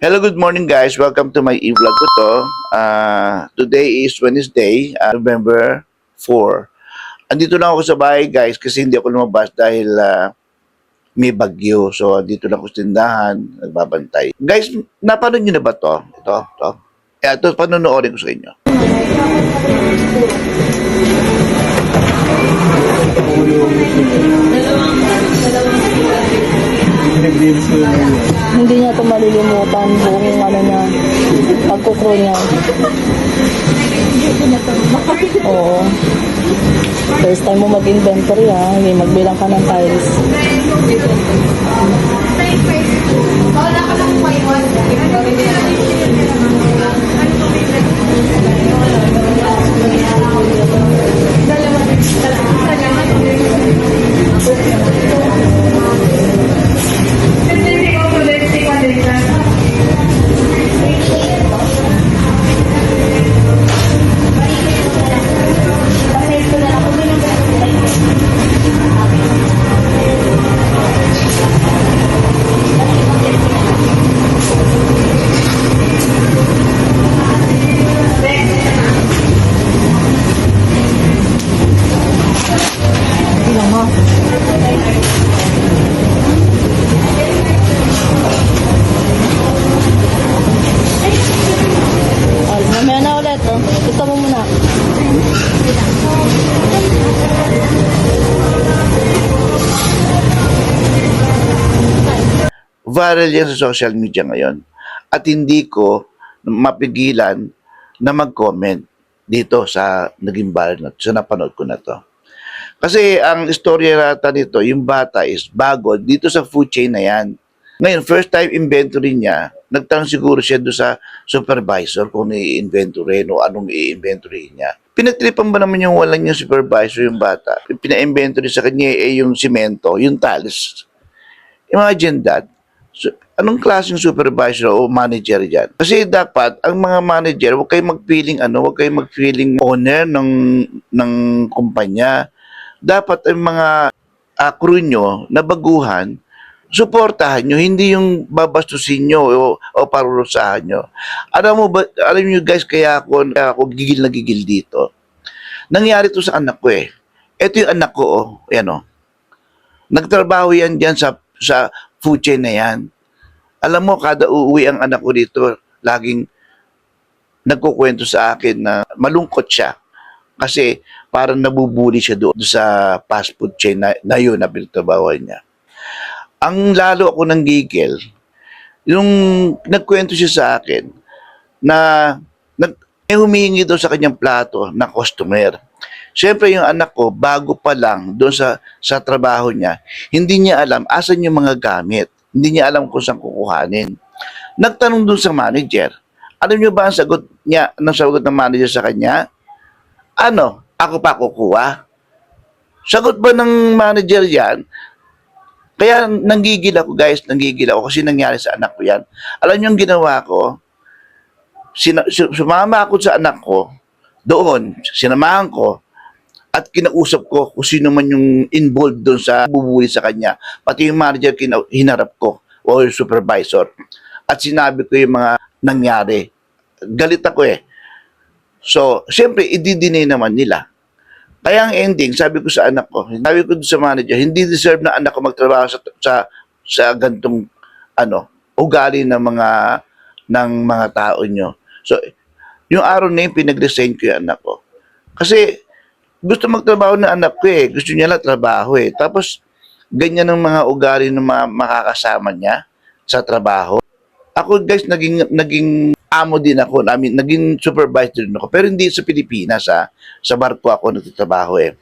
Hello, good morning guys. Welcome to my e-vlog ko to. Today is Wednesday, November 4. Andito lang ako sa bahay guys kasi hindi ako lumabas dahil may bagyo. So, andito lang ako sa tindahan, nagbabantay. Guys, napanood nyo na ba to? Ito. Ito, panonoodin ko sa inyo. Hindi niya ito malilimutan buong niya, pagkukro niya. Oo. First time mo mag-inventory magbilang ka ng tiles. Mamaya na ulit, Gusto mo muna. Viral yan sa social media ngayon. At hindi ko mapigilan na mag-comment dito sa naging viral na sa napanood ko na to. Kasi ang istorya nata nito, yung bata is bago dito sa food chain na yan. Ngayon, first time inventory niya, nagtanong siguro siya doon sa supervisor kung i-inventory o anong i-inventory niya. Pinagtripan ba naman yung walang yung supervisor yung bata? Pina-inventory sa kanya yung simento, yung tiles. Imagine that. So, anong klaseng supervisor o manager yan? Kasi dapat, ang mga manager, huwag kayong mag-feeling owner ng kumpanya. Dapat ang mga crew nyo na baguhan, suportahan nyo, hindi yung babastusin nyo o parurusahan nyo. Alam nyo guys, kaya ako gigil na gigil dito. Nangyari to sa anak ko eh. Ito yung anak ko, nagtrabaho yan dyan sa food chain na yan. Alam mo, kada uuwi ang anak ko dito, laging nagkukwento sa akin na malungkot siya. Kasi parang nabubuli siya doon sa fast food chain na yun na pinagtrabahoan niya. Ang lalo ako ng gigil, yung nagkwento siya sa akin na may humihingi daw sa kanyang plato na customer. Siyempre yung anak ko, bago pa lang doon sa trabaho niya, hindi niya alam asan yung mga gamit. Hindi niya alam kung saan kukuhanin. Nagtanong doon sa manager. Alam niyo ba ang sagot niya, ang sagot ng manager sa kanya? Ano? Ako pa kukuha? Sagot ba ng manager yan? Kaya nanggigil ako guys, kasi nangyari sa anak ko yan. Alam niyo yung ginawa ko? Sumama ako sa anak ko, doon, sinamahan ko, at kinausap ko kung sino man yung involved doon sa bubuli sa kanya. Pati yung manager hinarap ko o yung supervisor. At sinabi ko yung mga nangyari. Galit ako eh. So, siyempre, i-deny naman nila. Kaya ang ending, sabi ko sa anak ko, sabi ko sa manager, hindi deserve na anak ko magtrabaho sa gantong ugali ng mga tao nyo. So, yung araw na yun, pinag-resign ko yung anak ko. Kasi, gusto magtrabaho ng anak ko eh. Gusto niya lang trabaho eh. Tapos, ganyan ang mga ugali ng mga makakasama niya sa trabaho. Ako guys, naging amo din ako. Naging supervisor din ako. Pero hindi sa Pilipinas sa barko ako nagtatrabaho eh.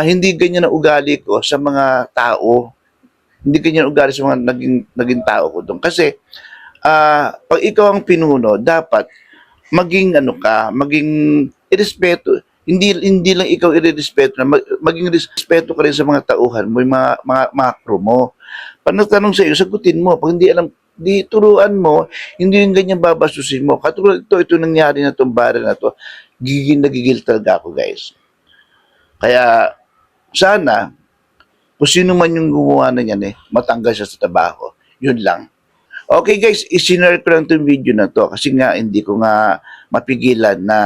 Hindi ganyan ang ugali ko sa mga tao. Hindi ganyan ang ugali sa mga naging tao ko doon. Kasi, pag ikaw ang pinuno, dapat maging maging irespeto. Hindi lang ikaw irerespeto na maging respeto ka rin sa mga tauhan mo, yung mga crew mo. Pag nagtanong sa iyo, sagutin mo. Pag hindi alam, di turuan mo, hindi yung ganyan babasusin mo. Katulad ito nangyari na itong bara na to, gigil na gigil talaga ako guys. Kaya sana, kung sino man yung gumawa na yan matanggal siya sa trabaho. Yun lang. Okay guys, isinare ko lang itong video na to kasi nga hindi ko nga mapigilan na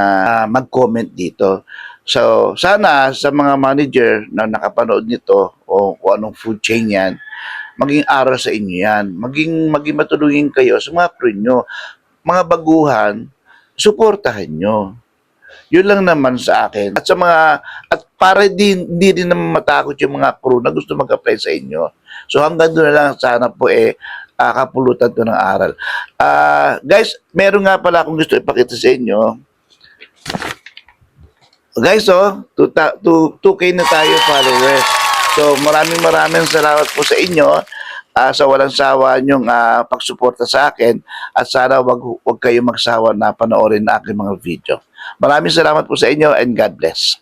mag-comment dito. So, sana sa mga manager na nakapanood nito o kung anong food chain yan, maging aral sa inyo yan. Maging matulungin kayo sa mga crew nyo. Mga baguhan, suportahan nyo. Yun lang naman sa akin. At sa mga, at para di rin naman matakot yung mga crew na gusto mag-apply sa inyo. So hanggang doon na lang sana po kapulutan to ng aral. Guys, meron nga pala akong gusto ipakita sa inyo. Guys, 2K na tayo followers. So maraming salamat po sa inyo sa walang sawa niyong pagsuporta sa akin at sana wag kayo magsawa na panoorin na aking mga video. Maraming salamat po sa inyo and God bless.